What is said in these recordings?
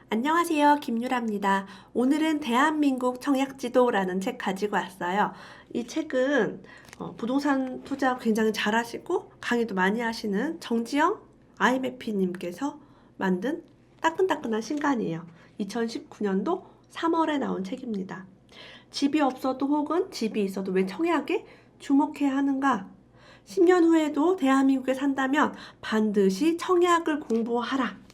안녕하세요. 김유라입니다. 오늘은 대한민국 청약지도라는 책 가지고 왔어요. 이 책은 부동산 투자 굉장히 잘하시고 강의도 많이 하시는 정지영 IMF님께서 만든 따끈따끈한 신간이에요. 2019년도 3월에 나온 책입니다. 집이 없어도 혹은 집이 있어도 왜 청약에 주목해야 하는가? 10년 후에도 대한민국에 산다면 반드시 청약을 공부하라.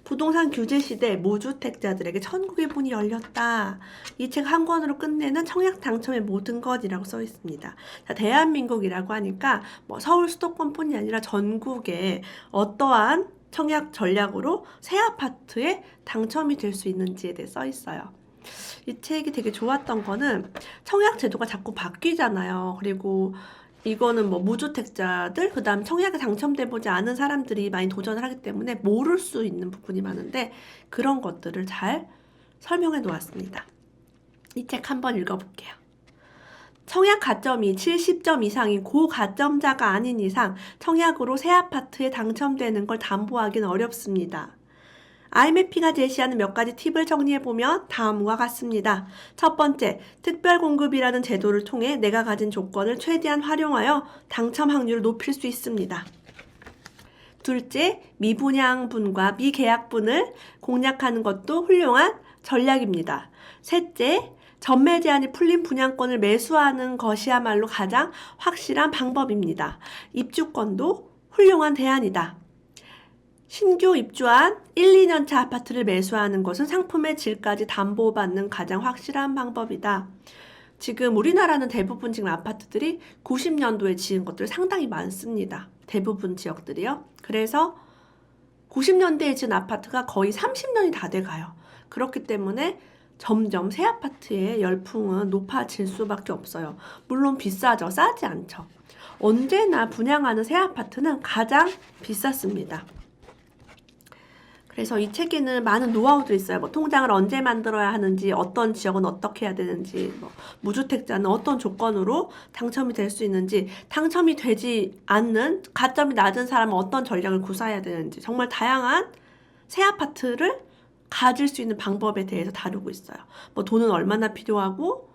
부동산 규제 시대 무주택자들에게 천국의 문이 열렸다. 이 책 한 권으로 끝내는 청약 당첨의 모든 것이라고 써 있습니다. 자, 대한민국이라고 하니까 서울 수도권뿐이 아니라 전국에 어떠한 청약 전략으로 새 아파트에 당첨이 될 수 있는지에 대해 써 있어요. 이 책이 되게 좋았던 거는 청약 제도가 자꾸 바뀌잖아요. 그리고 이거는 무주택자들, 그 다음 청약에 당첨돼보지 않은 사람들이 많이 도전을 하기 때문에 모를 수 있는 부분이 많은데 그런 것들을 잘 설명해 놓았습니다. 이 책 한번 읽어볼게요. 청약 가점이 70점 이상인 고가점자가 아닌 이상 청약으로 새 아파트에 당첨되는 걸 담보하기는 어렵습니다. IMF가 제시하는 몇 가지 팁을 정리해보면 다음과 같습니다. 첫 번째, 특별공급이라는 제도를 통해 내가 가진 조건을 최대한 활용하여 당첨 확률을 높일 수 있습니다. 둘째, 미분양분과 미계약분을 공략하는 것도 훌륭한 전략입니다. 셋째, 전매 제한이 풀린 분양권을 매수하는 것이야말로 가장 확실한 방법입니다. 입주권도 훌륭한 대안이다. 신규 입주한 1, 2년차 아파트를 매수하는 것은 상품의 질까지 담보받는 가장 확실한 방법이다. 지금 우리나라는 대부분 지금 아파트들이 90년도에 지은 것들 상당히 많습니다. 대부분 지역들이요. 그래서 90년대에 지은 아파트가 거의 30년이 다 돼가요. 그렇기 때문에 점점 새 아파트의 열풍은 높아질 수밖에 없어요. 물론 비싸죠. 싸지 않죠. 언제나 분양하는 새 아파트는 가장 비쌌습니다. 그래서 이 책에는 많은 노하우들이 있어요. 통장을 언제 만들어야 하는지, 어떤 지역은 어떻게 해야 되는지, 무주택자는 어떤 조건으로 당첨이 될 수 있는지, 당첨이 되지 않는 가점이 낮은 사람은 어떤 전략을 구사해야 되는지, 정말 다양한 새 아파트를 가질 수 있는 방법에 대해서 다루고 있어요. 돈은 얼마나 필요하고,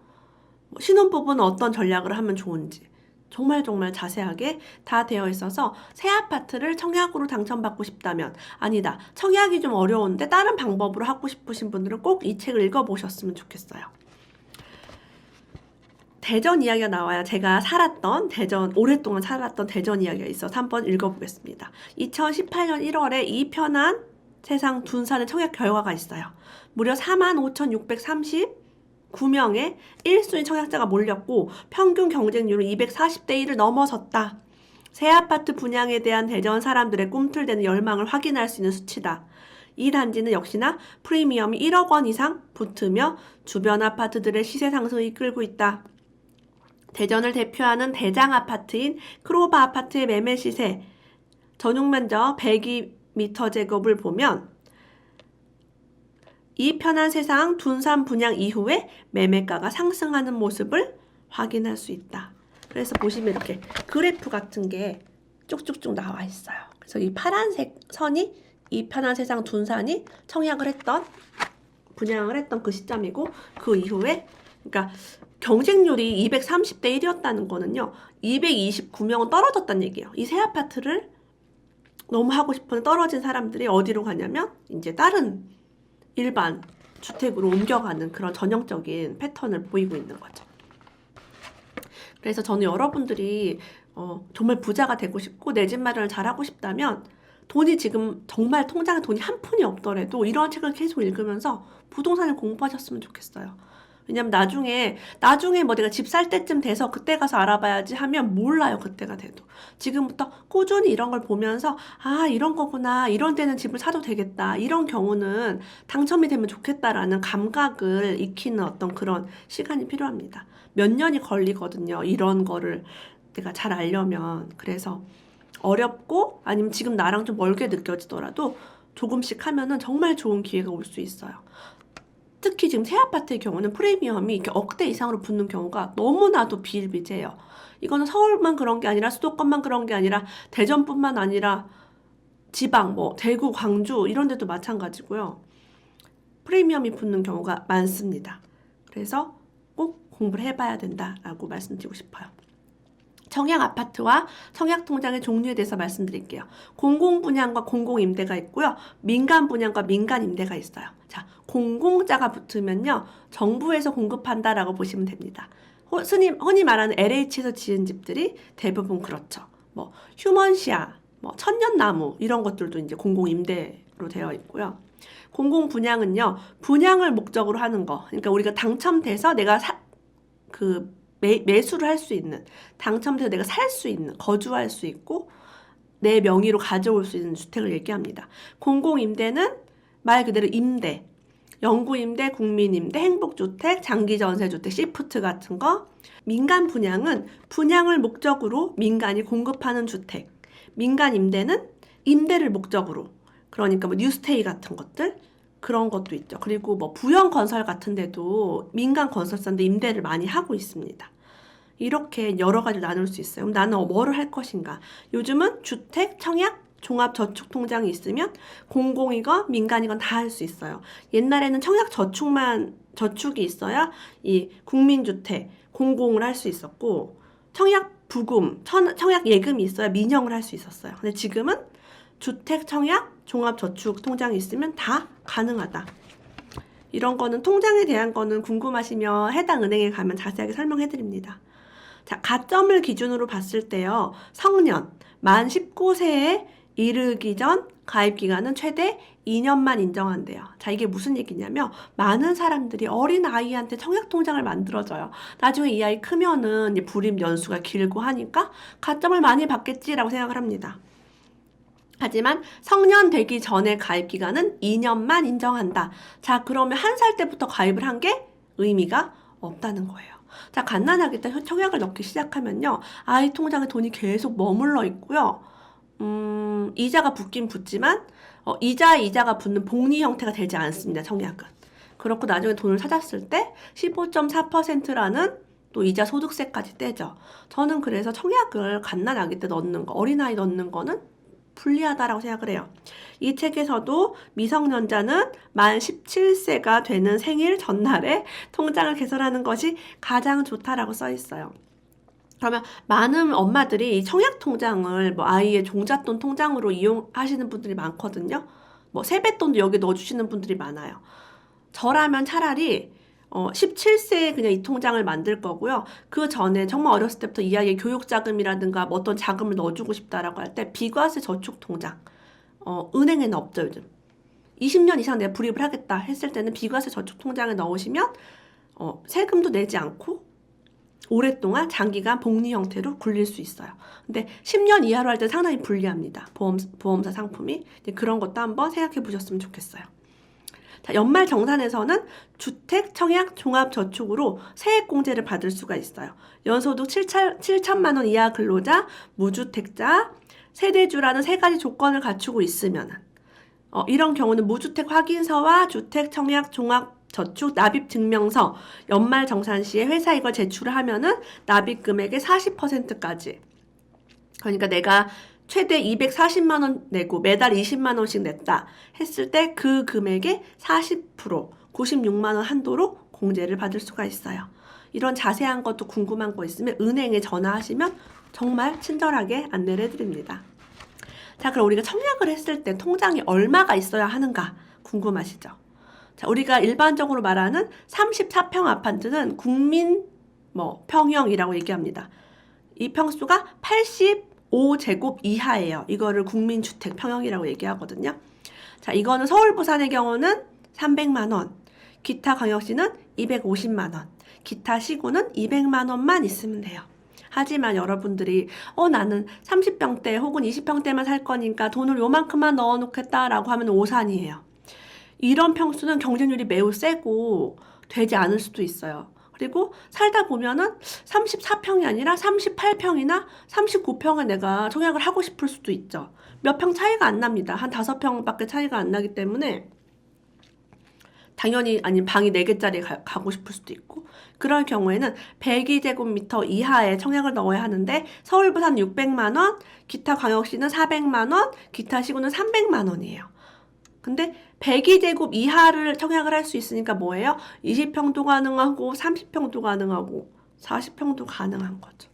신혼부부는 어떤 전략을 하면 좋은지. 정말 자세하게 다 되어 있어서 새 아파트를 청약으로 당첨받고 싶다면, 아니다, 청약이 좀 어려운데 다른 방법으로 하고 싶으신 분들은 꼭 이 책을 읽어보셨으면 좋겠어요. 대전 이야기가 나와요. 제가 오랫동안 살았던 대전 이야기가 있어서 한번 읽어보겠습니다. 2018년 1월에 이 편한 세상 둔산의 청약 결과가 있어요. 무려 45,639명의 1순위 청약자가 몰렸고 평균 경쟁률은 240대 1을 넘어섰다. 새 아파트 분양에 대한 대전 사람들의 꿈틀대는 열망을 확인할 수 있는 수치다. 이 단지는 역시나 프리미엄이 1억 원 이상 붙으며 주변 아파트들의 시세 상승을 이끌고 있다. 대전을 대표하는 대장 아파트인 크로바 아파트의 매매 시세, 전용 면적 102m 제곱을 보면 이 편한 세상 둔산 분양 이후에 매매가가 상승하는 모습을 확인할 수 있다. 그래서 보시면 이렇게 그래프 같은 게 쭉쭉쭉 나와 있어요. 그래서 이 파란색 선이 이 편한 세상 둔산이 분양을 했던 그 시점이고, 그 이후에 그러니까 경쟁률이 230대 1이었다는 거는요, 229명은 떨어졌다는 얘기예요. 이 새 아파트를 너무 하고 싶은 떨어진 사람들이 어디로 가냐면 이제 다른 일반 주택으로 옮겨가는 그런 전형적인 패턴을 보이고 있는 거죠. 그래서 저는 여러분들이 정말 부자가 되고 싶고 내 집 마련을 잘하고 싶다면 돈이 지금 정말 통장에 돈이 한 푼이 없더라도 이런 책을 계속 읽으면서 부동산을 공부하셨으면 좋겠어요. 왜냐면 나중에 내가 집 살 때쯤 돼서 그때 가서 알아봐야지 하면 몰라요. 그때가 돼도. 지금부터 꾸준히 이런 걸 보면서 이런 거구나. 이런 데는 집을 사도 되겠다. 이런 경우는 당첨이 되면 좋겠다라는 감각을 익히는 어떤 그런 시간이 필요합니다. 몇 년이 걸리거든요. 이런 거를 내가 잘 알려면. 그래서 어렵고 아니면 지금 나랑 좀 멀게 느껴지더라도 조금씩 하면은 정말 좋은 기회가 올 수 있어요. 특히 지금 새 아파트의 경우는 프리미엄이 이렇게 억대 이상으로 붙는 경우가 너무나도 비일비재해요. 이거는 서울만 그런 게 아니라 수도권만 그런 게 아니라 대전뿐만 아니라 지방, 뭐 대구, 광주 이런 데도 마찬가지고요. 프리미엄이 붙는 경우가 많습니다. 그래서 꼭 공부를 해봐야 된다라고 말씀드리고 싶어요. 청약 아파트와 청약 통장의 종류에 대해서 말씀드릴게요. 공공 분양과 공공 임대가 있고요. 민간 분양과 민간 임대가 있어요. 자, 공공자가 붙으면요. 정부에서 공급한다라고 보시면 됩니다. 흔히 말하는 LH에서 지은 집들이 대부분 그렇죠. 뭐 휴먼시아, 뭐 천년나무 이런 것들도 이제 공공 임대로 되어 있고요. 공공 분양은요. 분양을 목적으로 하는 거. 그러니까 우리가 당첨돼서 내가 매수를 할 수 있는, 당첨돼서 내가 살 수 있는, 거주할 수 있고 내 명의로 가져올 수 있는 주택을 얘기합니다. 공공임대는 말 그대로 임대, 영구임대, 국민임대, 행복주택, 장기전세주택, 시프트 같은 거. 민간 분양은 분양을 목적으로 민간이 공급하는 주택. 민간 임대는 임대를 목적으로, 그러니까 뭐 뉴스테이 같은 것들, 그런 것도 있죠. 그리고 뭐 부영건설 같은 데도 민간 건설사인데 임대를 많이 하고 있습니다. 이렇게 여러 가지로 나눌 수 있어요. 그럼 나는 뭐를 할 것인가? 요즘은 주택, 청약, 종합저축통장이 있으면 공공이건 민간이건 다 할 수 있어요. 옛날에는 저축이 있어야 이 국민주택, 공공을 할 수 있었고 청약 부금, 청약 예금이 있어야 민영을 할 수 있었어요. 근데 지금은 주택, 청약, 종합저축통장이 있으면 다 가능하다. 이런 거는 통장에 대한 거는 궁금하시면 해당 은행에 가면 자세하게 설명해 드립니다. 자, 가점을 기준으로 봤을 때요. 성년, 만 19세에 이르기 전 가입기간은 최대 2년만 인정한대요. 자, 이게 무슨 얘기냐면 많은 사람들이 어린 아이한테 청약통장을 만들어줘요. 나중에 이 아이 크면은 이제 불임 연수가 길고 하니까 가점을 많이 받겠지라고 생각을 합니다. 하지만 성년 되기 전에 가입 기간은 2년만 인정한다. 자, 그러면 1살 때부터 가입을 한 게 의미가 없다는 거예요. 자, 갓난아기 일단 청약을 넣기 시작하면요. 아이 통장에 돈이 계속 머물러 있고요. 이자가 붙긴 붙지만 이자가 붙는 복리 형태가 되지 않습니다. 청약은. 그렇고 나중에 돈을 찾았을 때 15.4%라는 또 이자 소득세까지 떼죠. 저는 그래서 청약을 갓난아기 때 넣는 거, 어린아이 넣는 거는 불리하다라고 생각을 해요. 이 책에서도 미성년자는 만 17세가 되는 생일 전날에 통장을 개설하는 것이 가장 좋다라고 써 있어요. 그러면 많은 엄마들이 청약 통장을 뭐 아이의 종잣돈 통장으로 이용하시는 분들이 많거든요. 뭐 세뱃돈도 여기 넣어주시는 분들이 많아요. 저라면 차라리 17세에 그냥 이 통장을 만들 거고요. 그 전에 정말 어렸을 때부터 이 아이의 교육자금이라든가 뭐 어떤 자금을 넣어주고 싶다라고 할 때 비과세 저축통장, 은행에는 없죠, 요즘. 20년 이상 내가 불입을 하겠다 했을 때는 비과세 저축통장에 넣으시면 세금도 내지 않고 오랫동안 장기간 복리 형태로 굴릴 수 있어요. 근데 10년 이하로 할 때 상당히 불리합니다. 보험사 상품이. 그런 것도 한번 생각해 보셨으면 좋겠어요. 자, 연말 정산에서는 주택, 청약, 종합저축으로 세액공제를 받을 수가 있어요. 연소득 7천만 원 이하 근로자, 무주택자, 세대주라는 세 가지 조건을 갖추고 있으면 이런 경우는 무주택 확인서와 주택, 청약, 종합저축 납입 증명서 연말 정산 시에 회사 이걸 제출을 하면은 납입 금액의 40%까지. 그러니까 내가 최대 240만 원 내고 매달 20만 원씩 냈다 했을 때 그 금액의 40%, 96만 원 한도로 공제를 받을 수가 있어요. 이런 자세한 것도 궁금한 거 있으면 은행에 전화하시면 정말 친절하게 안내를 해드립니다. 자, 그럼 우리가 청약을 했을 때 통장에 얼마가 있어야 하는가 궁금하시죠? 자, 우리가 일반적으로 말하는 34평 아파트는 국민 평형이라고 얘기합니다. 이 평수가 85제곱 이하예요. 이거를 국민주택 평형이라고 얘기하거든요. 자, 이거는 서울, 부산의 경우는 300만 원, 기타 광역시는 250만 원, 기타 시구는 200만 원만 있으면 돼요. 하지만 여러분들이 나는 30평대 혹은 20평대만 살 거니까 돈을 요만큼만 넣어놓겠다라고 하면 오산이에요. 이런 평수는 경쟁률이 매우 세고 되지 않을 수도 있어요. 그리고 살다 보면은 34평이 아니라 38평이나 39평을 내가 청약을 하고 싶을 수도 있죠. 몇 평 차이가 안 납니다. 한 5평밖에 차이가 안 나기 때문에 당연히 아니면 방이 4개짜리 가고 싶을 수도 있고 그럴 경우에는 102제곱미터 이하의 청약을 넣어야 하는데 서울 부산 600만 원, 기타 광역시는 400만 원, 기타 시구는 300만 원이에요. 근데 102제곱 이하를 청약을 할 수 있으니까 뭐예요? 20평도 가능하고 30평도 가능하고 40평도 가능한 거죠.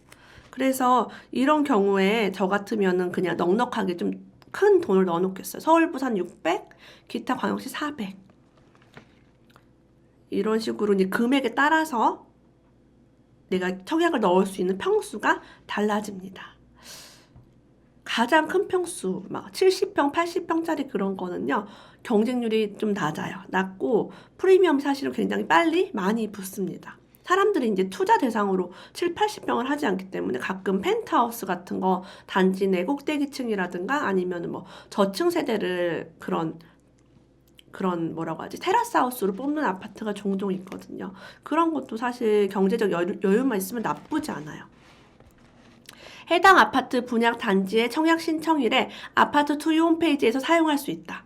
그래서 이런 경우에 저 같으면은 그냥 넉넉하게 좀 큰 돈을 넣어 놓겠어요. 서울 부산 600, 기타 광역시 400. 이런 식으로 이제 금액에 따라서 내가 청약을 넣을 수 있는 평수가 달라집니다. 가장 큰 평수, 막 70평, 80평짜리 그런 거는요, 경쟁률이 좀 낮고, 프리미엄 사실은 굉장히 빨리 많이 붙습니다. 사람들이 이제 투자 대상으로 7, 80평을 하지 않기 때문에 가끔 펜트하우스 같은 거 단지 내 꼭대기층이라든가 아니면 뭐 저층 세대를 그런 뭐라고 하지? 테라스 하우스로 뽑는 아파트가 종종 있거든요. 그런 것도 사실 경제적 여유만 있으면 나쁘지 않아요. 해당 아파트 분양 단지의 청약 신청일에 아파트 투유 홈페이지에서 사용할 수 있다.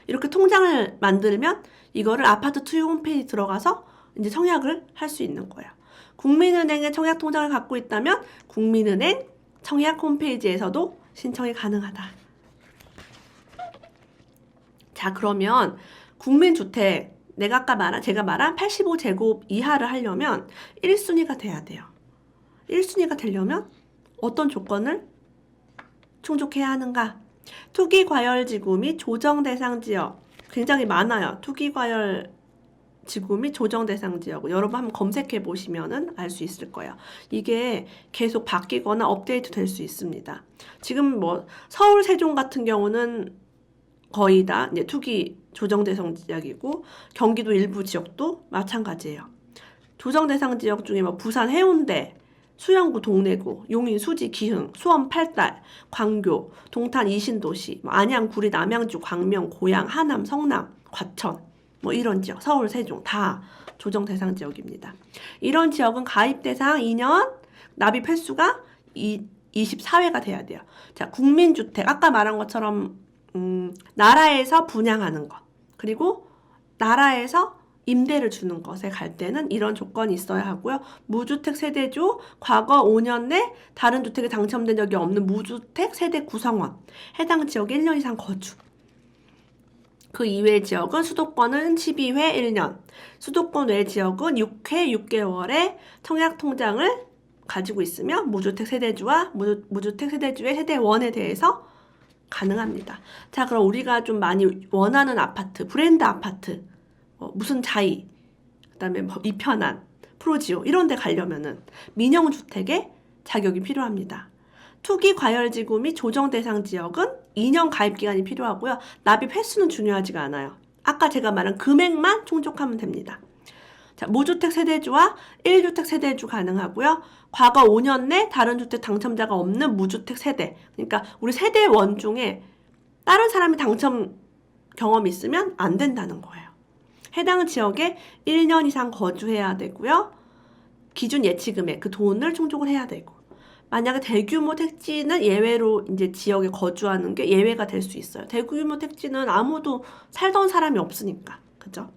이렇게 통장을 만들면 이거를 아파트 투유 홈페이지 들어가서 이제 청약을 할 수 있는 거예요. 국민은행의 청약 통장을 갖고 있다면 국민은행 청약 홈페이지에서도 신청이 가능하다. 자, 그러면 국민주택, 제가 말한 85제곱 이하를 하려면 1순위가 돼야 돼요. 1순위가 되려면 어떤 조건을 충족해야 하는가? 투기과열지구 및 조정대상지역 굉장히 많아요. 투기과열 지구 및 조정대상 지역 여러분 한번 검색해 보시면은 알 수 있을 거예요. 이게 계속 바뀌거나 업데이트 될 수 있습니다. 지금 뭐 서울 세종 같은 경우는 거의 다 이제 투기 조정대상 지역이고 경기도 일부 지역도 마찬가지예요. 조정대상 지역 중에 뭐 부산 해운대, 수영구 동래구, 용인 수지 기흥, 수원 팔달, 광교, 동탄 이신도시, 안양 구리 남양주 광명 고양 하남 성남 과천 뭐 이런 지역, 서울, 세종 다 조정 대상 지역입니다. 이런 지역은 가입 대상 2년, 납입 횟수가 24회가 돼야 돼요. 자, 국민주택, 아까 말한 것처럼 나라에서 분양하는 것, 그리고 나라에서 임대를 주는 것에 갈 때는 이런 조건이 있어야 하고요. 무주택 세대주, 과거 5년 내 다른 주택에 당첨된 적이 없는 무주택 세대 구성원, 해당 지역에 1년 이상 거주. 그 이외의 지역은 수도권은 12회 1년, 수도권 외 지역은 6회 6개월의 청약 통장을 가지고 있으면 무주택 세대주와 무주택 세대주의 세대원에 대해서 가능합니다. 자, 그럼 우리가 좀 많이 원하는 아파트, 브랜드 아파트, 무슨 자이, 그다음에 뭐 이편한, 프로지오 이런 데 가려면은 민영주택의 자격이 필요합니다. 투기 과열지구 및 조정 대상 지역은 2년 가입 기간이 필요하고요. 납입 횟수는 중요하지가 않아요. 아까 제가 말한 금액만 충족하면 됩니다. 자, 무주택 세대주와 1주택 세대주 가능하고요. 과거 5년 내 다른 주택 당첨자가 없는 무주택 세대. 그러니까 우리 세대원 중에 다른 사람이 당첨 경험이 있으면 안 된다는 거예요. 해당 지역에 1년 이상 거주해야 되고요. 기준 예치 금액, 그 돈을 충족을 해야 되고. 만약에 대규모 택지는 예외로 이제 지역에 거주하는 게 예외가 될 수 있어요. 대규모 택지는 아무도 살던 사람이 없으니까. 그죠?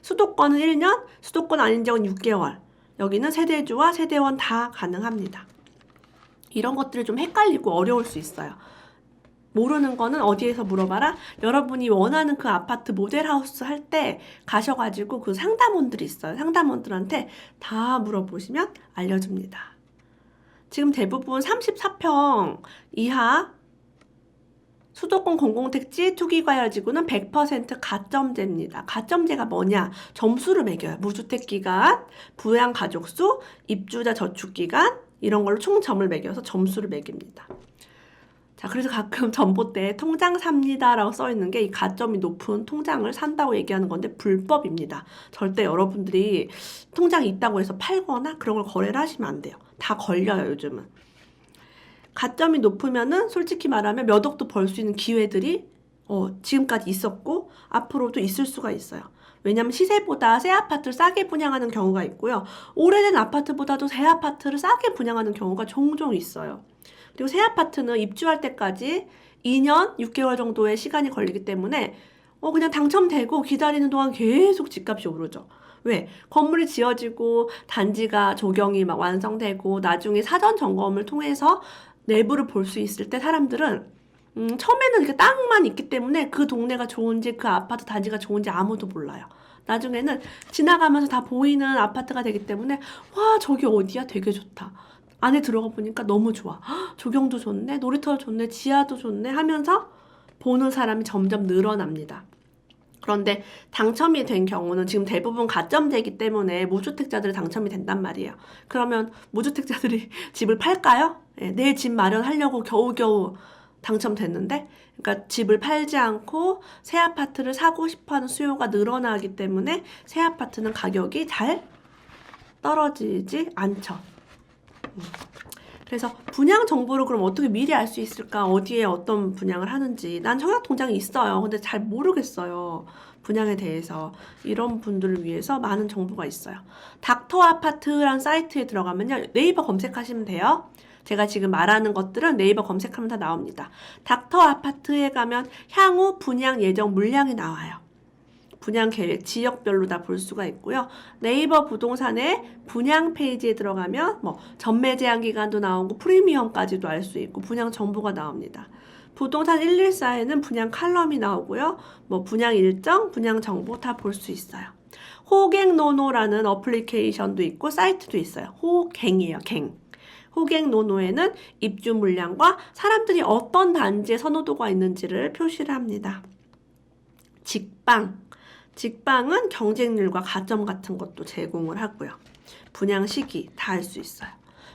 수도권은 1년, 수도권 아닌 지역은 6개월. 여기는 세대주와 세대원 다 가능합니다. 이런 것들이 좀 헷갈리고 어려울 수 있어요. 모르는 거는 어디에서 물어봐라. 여러분이 원하는 그 아파트 모델하우스 할 때 가셔가지고 그 상담원들이 있어요. 상담원들한테 다 물어보시면 알려줍니다. 지금 대부분 34평 이하 수도권 공공택지 투기과열지구는 100% 가점제입니다. 가점제가 뭐냐? 점수를 매겨요. 무주택기간, 부양가족수, 입주자 저축기간 이런 걸로 총점을 매겨서 점수를 매깁니다. 자, 그래서 가끔 전봇대에 통장 삽니다 라고 써있는 게 이 가점이 높은 통장을 산다고 얘기하는 건데 불법입니다. 절대 여러분들이 통장이 있다고 해서 팔거나 그런 걸 거래를 하시면 안 돼요. 다 걸려요, 요즘은. 가점이 높으면은 솔직히 말하면 몇 억도 벌 수 있는 기회들이 지금까지 있었고 앞으로도 있을 수가 있어요. 왜냐면 시세보다 새 아파트를 싸게 분양하는 경우가 있고요. 오래된 아파트보다도 새 아파트를 싸게 분양하는 경우가 종종 있어요. 그리고 새 아파트는 입주할 때까지 2년 6개월 정도의 시간이 걸리기 때문에 그냥 당첨되고 기다리는 동안 계속 집값이 오르죠. 왜? 건물이 지어지고 단지가 조경이 막 완성되고 나중에 사전 점검을 통해서 내부를 볼 수 있을 때 사람들은 처음에는 이렇게 땅만 있기 때문에 그 동네가 좋은지 그 아파트 단지가 좋은지 아무도 몰라요. 나중에는 지나가면서 다 보이는 아파트가 되기 때문에 와 저기 어디야 되게 좋다. 안에 들어가 보니까 너무 좋아. 헉, 조경도 좋네, 놀이터도 좋네, 지하도 좋네 하면서 보는 사람이 점점 늘어납니다. 그런데 당첨이 된 경우는 지금 대부분 가점되기 때문에 무주택자들이 당첨이 된단 말이에요. 그러면 무주택자들이 집을 팔까요? 내 집 마련하려고 겨우겨우 당첨됐는데, 그러니까 집을 팔지 않고 새 아파트를 사고 싶어하는 수요가 늘어나기 때문에 새 아파트는 가격이 잘 떨어지지 않죠. 그래서 분양 정보를 그럼 어떻게 미리 알 수 있을까? 어디에 어떤 분양을 하는지. 난 청약통장이 있어요. 근데 잘 모르겠어요. 분양에 대해서. 이런 분들을 위해서 많은 정보가 있어요. 닥터 아파트란 사이트에 들어가면요. 네이버 검색하시면 돼요. 제가 지금 말하는 것들은 네이버 검색하면 다 나옵니다. 닥터 아파트에 가면 향후 분양 예정 물량이 나와요. 분양 계획 지역별로 다 볼 수가 있고요. 네이버 부동산의 분양 페이지에 들어가면 뭐 전매 제한 기간도 나오고 프리미엄까지도 알 수 있고 분양 정보가 나옵니다. 부동산 114에는 분양 칼럼이 나오고요. 뭐 분양 일정, 분양 정보 다 볼 수 있어요. 호갱노노라는 어플리케이션도 있고 사이트도 있어요. 호갱이에요, 갱. 호갱노노에는 입주 물량과 사람들이 어떤 단지에 선호도가 있는지를 표시를 합니다. 직방. 직방은 경쟁률과 가점 같은 것도 제공을 하고요. 분양 시기 다 알 수 있어요.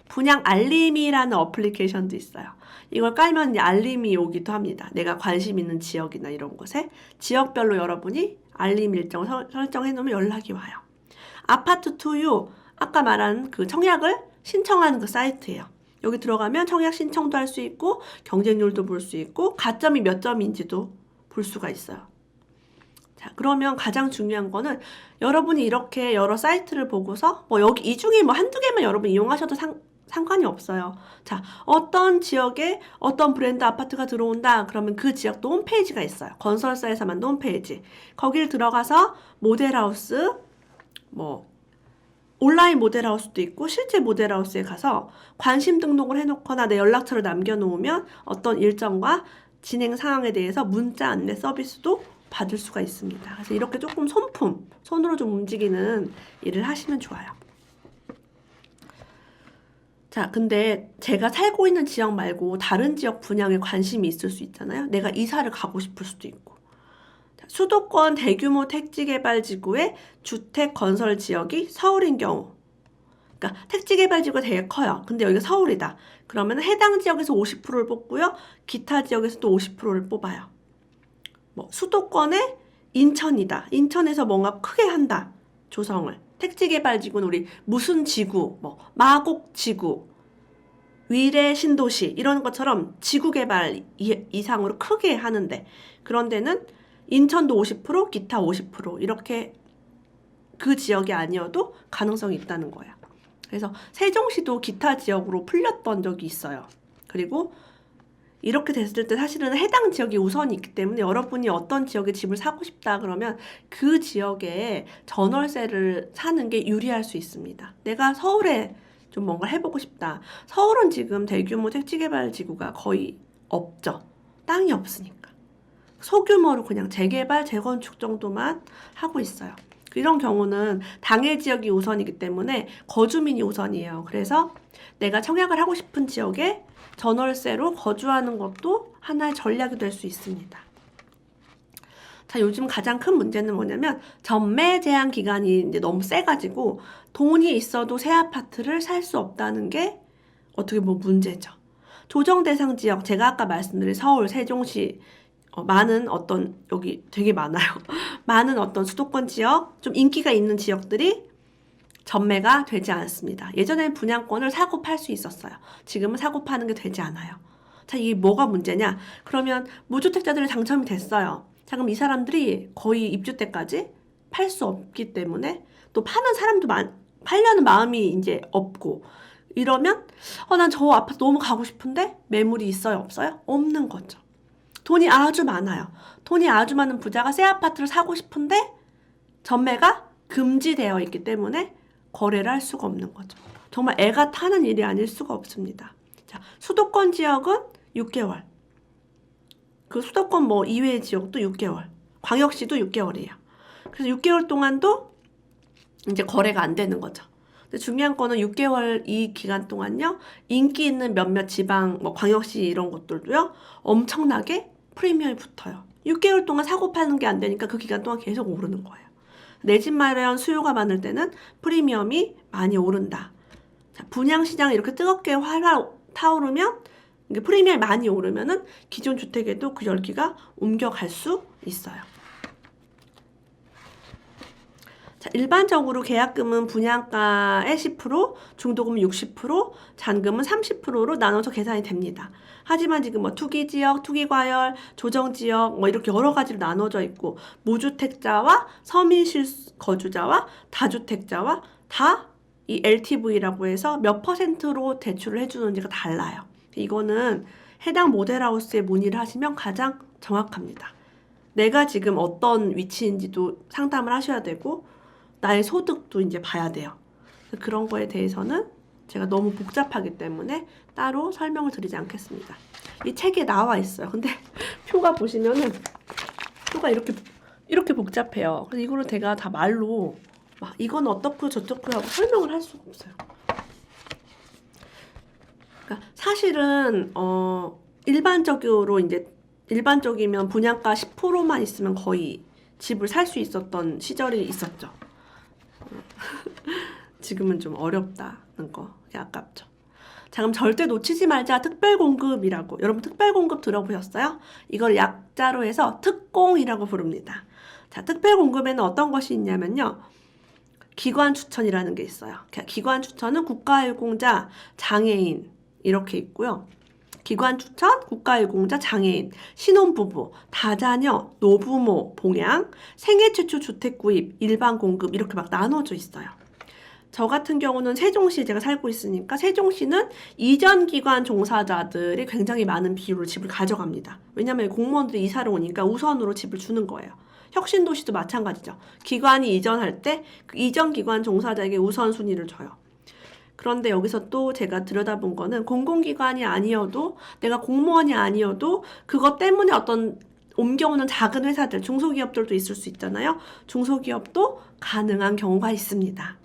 분양 알림이라는 어플리케이션도 있어요. 이걸 깔면 이제 알림이 오기도 합니다. 내가 관심 있는 지역이나 이런 곳에 지역별로 여러분이 알림 일정을 설정해 놓으면 연락이 와요. 아파트 투유 아까 말한 그 청약을 신청하는 그 사이트예요. 여기 들어가면 청약 신청도 할 수 있고 경쟁률도 볼 수 있고 가점이 몇 점인지도 볼 수가 있어요. 자, 그러면 가장 중요한 거는 여러분이 이렇게 여러 사이트를 보고서 뭐 여기 이 중에 뭐 한두 개만 여러분 이용하셔도 상관이 없어요. 자, 어떤 지역에 어떤 브랜드 아파트가 들어온다. 그러면 그 지역도 홈페이지가 있어요. 건설사에서 만든 홈페이지. 거길 들어가서 모델하우스, 뭐 온라인 모델하우스도 있고 실제 모델하우스에 가서 관심 등록을 해놓거나 내 연락처를 남겨놓으면 어떤 일정과 진행 상황에 대해서 문자 안내 서비스도 받을 수가 있습니다. 그래서 이렇게 조금 손으로 좀 움직이는 일을 하시면 좋아요. 자, 근데 제가 살고 있는 지역 말고 다른 지역 분양에 관심이 있을 수 있잖아요. 내가 이사를 가고 싶을 수도 있고. 자, 수도권 대규모 택지개발지구의 주택 건설 지역이 서울인 경우. 그러니까 택지개발지구가 되게 커요. 근데 여기가 서울이다. 그러면 해당 지역에서 50%를 뽑고요. 기타 지역에서 또 50%를 뽑아요. 뭐 수도권의 인천이다. 인천에서 뭔가 크게 한다. 조성을. 택지개발지구는 우리 무슨 지구, 뭐 마곡지구, 위례 신도시 이런 것처럼 지구개발 이상으로 크게 하는데 그런 데는 인천도 50%, 기타 50% 이렇게 그 지역이 아니어도 가능성이 있다는 거예요. 그래서 세종시도 기타 지역으로 풀렸던 적이 있어요. 그리고 이렇게 됐을 때 사실은 해당 지역이 우선이 있기 때문에 여러분이 어떤 지역에 집을 사고 싶다 그러면 그 지역에 전월세를 사는 게 유리할 수 있습니다. 내가 서울에 좀 뭔가 해보고 싶다. 서울은 지금 대규모 택지개발지구가 거의 없죠. 땅이 없으니까. 소규모로 그냥 재개발, 재건축 정도만 하고 있어요. 이런 경우는 당해 지역이 우선이기 때문에 거주민이 우선이에요. 그래서 내가 청약을 하고 싶은 지역에 전월세로 거주하는 것도 하나의 전략이 될 수 있습니다. 자, 요즘 가장 큰 문제는 뭐냐면 전매 제한 기간이 이제 너무 세가지고 돈이 있어도 새 아파트를 살 수 없다는 게 어떻게 보면 문제죠. 조정 대상 지역, 제가 아까 말씀드린 서울, 세종시 많은 어떤 여기 되게 많아요. 많은 어떤 수도권 지역, 좀 인기가 있는 지역들이 전매가 되지 않습니다. 예전에는 분양권을 사고 팔 수 있었어요. 지금은 사고 파는 게 되지 않아요. 자, 이게 뭐가 문제냐? 그러면 무주택자들이 당첨이 됐어요. 자, 그럼 이 사람들이 거의 입주 때까지 팔 수 없기 때문에 또 파는 사람도 팔려는 마음이 이제 없고 이러면 난 저 아파트 너무 가고 싶은데 매물이 있어요, 없어요? 없는 거죠. 돈이 아주 많아요. 돈이 아주 많은 부자가 새 아파트를 사고 싶은데 전매가 금지되어 있기 때문에 거래를 할 수가 없는 거죠. 정말 애가 타는 일이 아닐 수가 없습니다. 자, 수도권 지역은 6개월. 그 수도권 뭐 이외의 지역도 6개월. 광역시도 6개월이에요. 그래서 6개월 동안도 이제 거래가 안 되는 거죠. 근데 중요한 거는 6개월 이 기간 동안요, 인기 있는 몇몇 지방, 뭐 광역시 이런 곳들도요, 엄청나게 프리미엄이 붙어요. 6개월 동안 사고 파는 게 안 되니까 그 기간 동안 계속 오르는 거예요. 내 집 마련 수요가 많을 때는 프리미엄이 많이 오른다. 자, 분양시장이 이렇게 뜨겁게 활활 타오르면, 이게 프리미엄이 많이 오르면은 기존 주택에도 그 열기가 옮겨갈 수 있어요. 자, 일반적으로 계약금은 분양가의 10%, 중도금은 60%, 잔금은 30%로 나눠서 계산이 됩니다. 하지만 지금 뭐 투기지역, 투기과열, 조정지역 뭐 이렇게 여러 가지로 나눠져 있고, 무주택자와 서민실 거주자와 다주택자와 다 이 LTV라고 해서 몇 퍼센트로 대출을 해주는지가 달라요. 이거는 해당 모델하우스에 문의를 하시면 가장 정확합니다. 내가 지금 어떤 위치인지도 상담을 하셔야 되고, 나의 소득도 이제 봐야 돼요. 그런 거에 대해서는 제가 너무 복잡하기 때문에 따로 설명을 드리지 않겠습니다. 이 책에 나와 있어요. 근데 표가 보시면은 표가 이렇게 복잡해요. 그래서 이거를 제가 다 말로 막 이건 어떻고 저떻고 하고 설명을 할 수가 없어요. 그러니까 사실은 일반적으로 이제 일반적이면 분양가 10%만 있으면 거의 집을 살 수 있었던 시절이 있었죠. 지금은 좀 어렵다는 거. 아깝죠. 자, 그럼 절대 놓치지 말자 특별공급이라고. 여러분 특별공급 들어보셨어요? 이걸 약자로 해서 특공이라고 부릅니다. 자, 특별공급에는 어떤 것이 있냐면요. 기관 추천이라는 게 있어요. 기관 추천은 국가유공자, 장애인 이렇게 있고요. 기관 추천, 국가유공자, 장애인, 신혼부부, 다자녀, 노부모, 봉양, 생애 최초 주택 구입, 일반 공급 이렇게 막 나눠져 있어요. 저 같은 경우는 세종시에 제가 살고 있으니까 세종시는 이전 기관 종사자들이 굉장히 많은 비율로 집을 가져갑니다. 왜냐하면 공무원들이 이사를 오니까 우선으로 집을 주는 거예요. 혁신도시도 마찬가지죠. 기관이 이전할 때 그 이전 기관 종사자에게 우선순위를 줘요. 그런데 여기서 또 제가 들여다본 거는 공공기관이 아니어도 내가 공무원이 아니어도 그것 때문에 어떤 옮겨오는 작은 회사들, 중소기업들도 있을 수 있잖아요. 중소기업도 가능한 경우가 있습니다.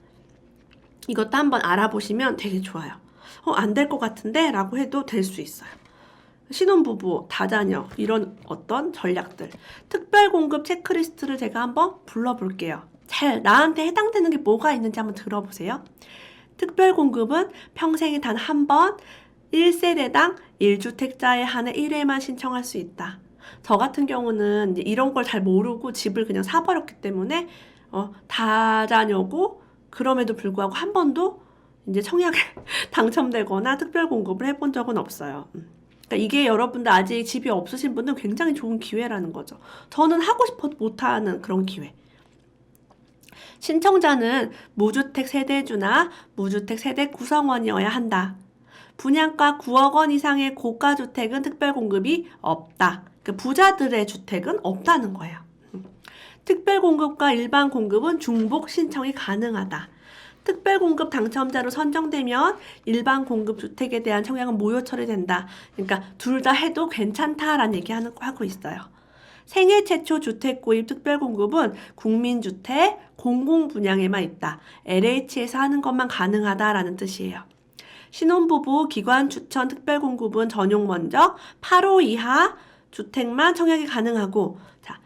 이것도 한번 알아보시면 되게 좋아요. 안 될 것 같은데? 라고 해도 될 수 있어요. 신혼부부, 다자녀 이런 어떤 전략들. 특별공급 체크리스트를 제가 한번 불러볼게요. 잘 나한테 해당되는 게 뭐가 있는지 한번 들어보세요. 특별공급은 평생에 단 한 번 1세대당 1주택자에 한해 1회만 신청할 수 있다. 저 같은 경우는 이제 이런 걸 잘 모르고 집을 그냥 사버렸기 때문에 다자녀고 그럼에도 불구하고 한 번도 이제 청약에 당첨되거나 특별공급을 해본 적은 없어요. 그러니까 이게 여러분들 아직 집이 없으신 분들은 굉장히 좋은 기회라는 거죠. 저는 하고 싶어도 못하는 그런 기회. 신청자는 무주택 세대주나 무주택 세대 구성원이어야 한다. 분양가 9억 원 이상의 고가주택은 특별공급이 없다. 그러니까 부자들의 주택은 없다는 거예요. 특별공급과 일반공급은 중복 신청이 가능하다. 특별공급 당첨자로 선정되면 일반공급 주택에 대한 청약은 무효 처리된다. 그러니까 둘 다 해도 괜찮다라는 얘기 하고 있어요. 생애 최초 주택 구입 특별공급은 국민주택, 공공분양에만 있다. LH에서 하는 것만 가능하다라는 뜻이에요. 신혼부부 기관 추천 특별공급은 전용 면적 8호 이하 주택만 청약이 가능하고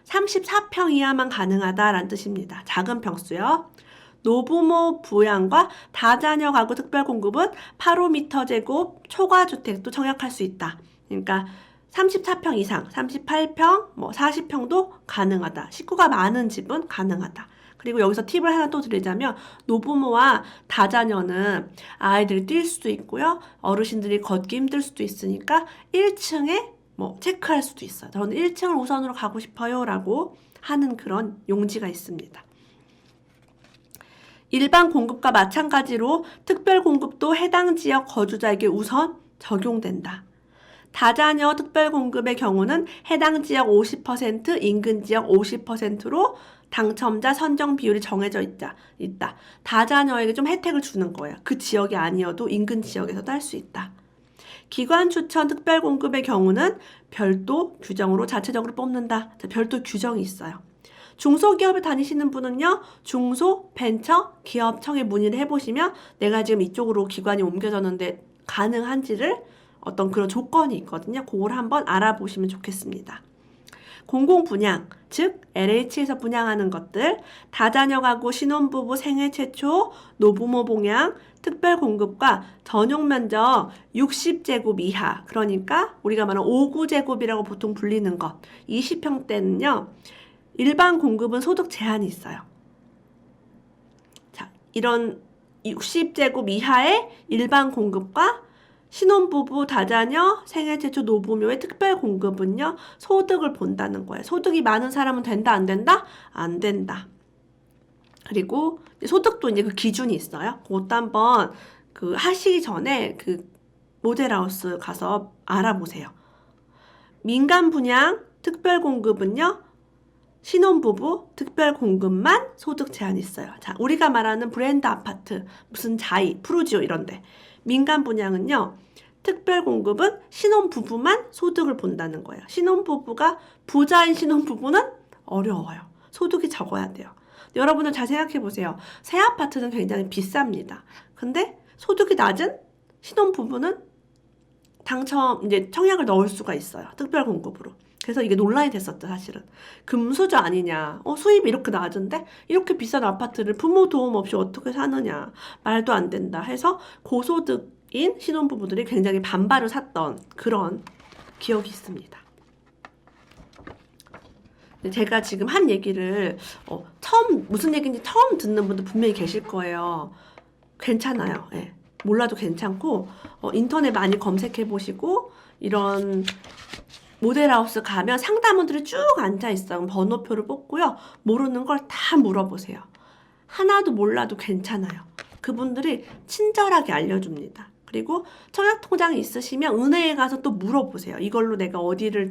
34평 이하만 가능하다라는 뜻입니다. 작은 평수요. 노부모 부양과 다자녀 가구 특별공급은 8호미터 제곱 초과주택도 청약할 수 있다. 그러니까 34평 이상, 38평, 40평도 가능하다. 식구가 많은 집은 가능하다. 그리고 여기서 팁을 하나 또 드리자면 노부모와 다자녀는 아이들이 뛸 수도 있고요. 어르신들이 걷기 힘들 수도 있으니까 1층에 체크할 수도 있어요. 저는 1층을 우선으로 가고 싶어요 라고 하는 그런 용지가 있습니다. 일반 공급과 마찬가지로 특별 공급도 해당 지역 거주자에게 우선 적용된다. 다자녀 특별공급의 경우는 해당 지역 50%, 인근 지역 50%로 당첨자 선정 비율이 정해져 있다. 다자녀에게 좀 혜택을 주는 거예요. 그 지역이 아니어도 인근 지역에서도 할 수 있다. 기관 추천 특별공급의 경우는 별도 규정으로 자체적으로 뽑는다. 별도 규정이 있어요. 중소기업에 다니시는 분은요, 중소벤처기업청에 문의를 해보시면 내가 지금 이쪽으로 기관이 옮겨졌는데 가능한지를 어떤 그런 조건이 있거든요. 그걸 한번 알아보시면 좋겠습니다. 공공분양, 즉 LH에서 분양하는 것들, 다자녀 가구 신혼부부 생애 최초 노부모 봉양, 특별공급과 전용면적 60제곱 이하, 그러니까 우리가 말하는 5구제곱이라고 보통 불리는 것, 20평대는요. 일반 공급은 소득 제한이 있어요. 자, 이런 60제곱 이하의 일반 공급과 신혼부부, 다자녀, 생애 최초 노부모의 특별 공급은요, 소득을 본다는 거예요. 소득이 많은 사람은 된다, 안 된다? 안 된다. 그리고 소득도 이제 그 기준이 있어요. 그것도 한번 하시기 전에 모델하우스 가서 알아보세요. 민간 분양 특별 공급은요, 신혼부부 특별 공급만 소득 제한이 있어요. 자, 우리가 말하는 브랜드 아파트, 무슨 자이, 프루지오 이런데. 민간 분양은요, 특별 공급은 신혼부부만 소득을 본다는 거예요. 신혼부부가 부자인 신혼부부는 어려워요. 소득이 적어야 돼요. 여러분들 잘 생각해 보세요. 새 아파트는 굉장히 비쌉니다. 근데 소득이 낮은 신혼부부는 이제 청약을 넣을 수가 있어요. 특별 공급으로. 그래서 이게 논란이 됐었죠, 사실은. 금수저 아니냐. 수입이 이렇게 낮은데 이렇게 비싼 아파트를 부모 도움 없이 어떻게 사느냐. 말도 안 된다 해서 고소득인 신혼부부들이 굉장히 반발을 샀던 그런 기억이 있습니다. 제가 지금 한 얘기를 무슨 얘기인지 처음 듣는 분도 분명히 계실 거예요. 괜찮아요. 예. 몰라도 괜찮고 인터넷 많이 검색해 보시고 이런 모델하우스 가면 상담원들이 쭉 앉아있어요. 번호표를 뽑고요. 모르는 걸 다 물어보세요. 하나도 몰라도 괜찮아요. 그분들이 친절하게 알려줍니다. 그리고 청약통장이 있으시면 은행에 가서 또 물어보세요. 이걸로 내가 어디를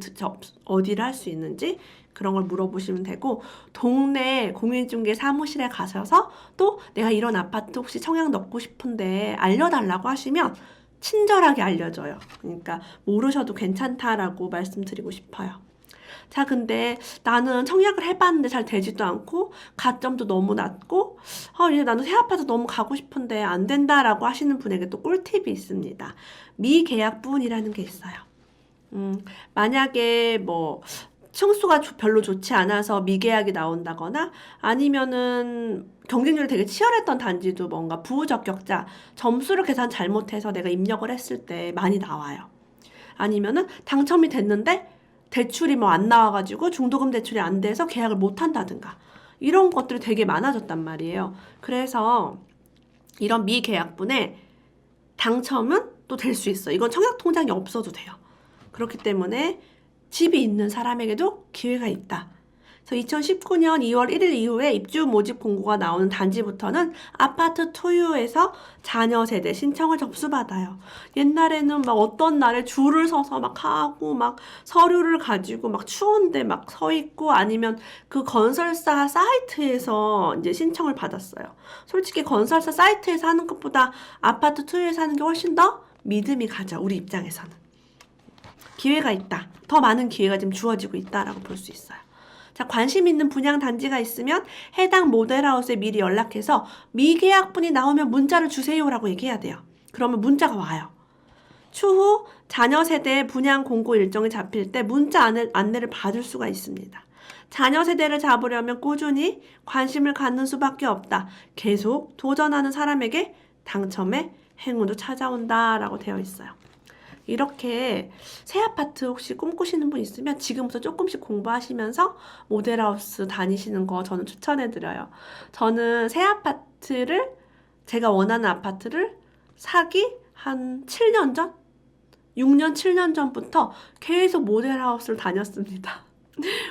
할 수 있는지 그런 걸 물어보시면 되고, 동네 공인중개 사무실에 가셔서 또 내가 이런 아파트 혹시 청약 넣고 싶은데 알려달라고 하시면 친절하게 알려줘요. 그러니까 모르셔도 괜찮다라고 말씀드리고 싶어요. 자, 근데 나는 청약을 해봤는데 잘 되지도 않고 가점도 너무 낮고 이제 나는 새 아파트 너무 가고 싶은데 안 된다라고 하시는 분에게 또 꿀팁이 있습니다. 미계약분이라는 게 있어요. 만약에 층수가 별로 좋지 않아서 미계약이 나온다거나 아니면은 경쟁률이 되게 치열했던 단지도 뭔가 부적격자 점수를 계산 잘못해서 내가 입력을 했을 때 많이 나와요. 아니면은 당첨이 됐는데 대출이 안 나와가지고 중도금 대출이 안 돼서 계약을 못 한다든가 이런 것들이 되게 많아졌단 말이에요. 그래서 이런 미계약분에 당첨은 또 될 수 있어요. 이건 청약통장이 없어도 돼요. 그렇기 때문에 집이 있는 사람에게도 기회가 있다. 그래서 2019년 2월 1일 이후에 입주 모집 공고가 나오는 단지부터는 아파트 투유에서 자녀 세대 신청을 접수받아요. 옛날에는 어떤 날에 줄을 서서 하고 서류를 가지고 추운데 서 있고 아니면 그 건설사 사이트에서 이제 신청을 받았어요. 솔직히 건설사 사이트에서 하는 것보다 아파트 투유에서 하는 게 훨씬 더 믿음이 가죠. 우리 입장에서는. 기회가 있다. 더 많은 기회가 지금 주어지고 있다라고 볼 수 있어요. 자, 관심 있는 분양 단지가 있으면 해당 모델하우스에 미리 연락해서 미계약분이 나오면 문자를 주세요라고 얘기해야 돼요. 그러면 문자가 와요. 추후 자녀 세대 분양 공고 일정이 잡힐 때 문자 안내를 받을 수가 있습니다. 자녀 세대를 잡으려면 꾸준히 관심을 갖는 수밖에 없다. 계속 도전하는 사람에게 당첨의 행운도 찾아온다라고 되어 있어요. 이렇게 새 아파트 혹시 꿈꾸시는 분 있으면 지금부터 조금씩 공부하시면서 모델하우스 다니시는 거 저는 추천해드려요. 저는 새 아파트를, 제가 원하는 아파트를 사기 한 7년 전? 6년, 7년 전부터 계속 모델하우스를 다녔습니다.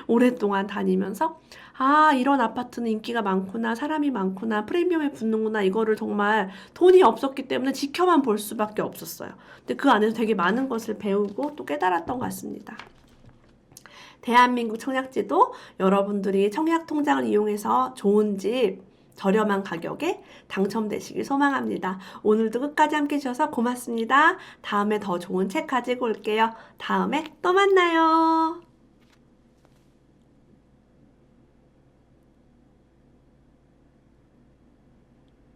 오랫동안 다니면서 아, 이런 아파트는 인기가 많구나, 사람이 많구나, 프리미엄에 붙는구나, 이거를 정말 돈이 없었기 때문에 지켜만 볼 수밖에 없었어요. 근데 그 안에서 되게 많은 것을 배우고 또 깨달았던 것 같습니다. 대한민국 청약지도 여러분들이 청약통장을 이용해서 좋은 집 저렴한 가격에 당첨되시길 소망합니다. 오늘도 끝까지 함께 해주셔서 고맙습니다. 다음에 더 좋은 책 가지고 올게요. 다음에 또 만나요.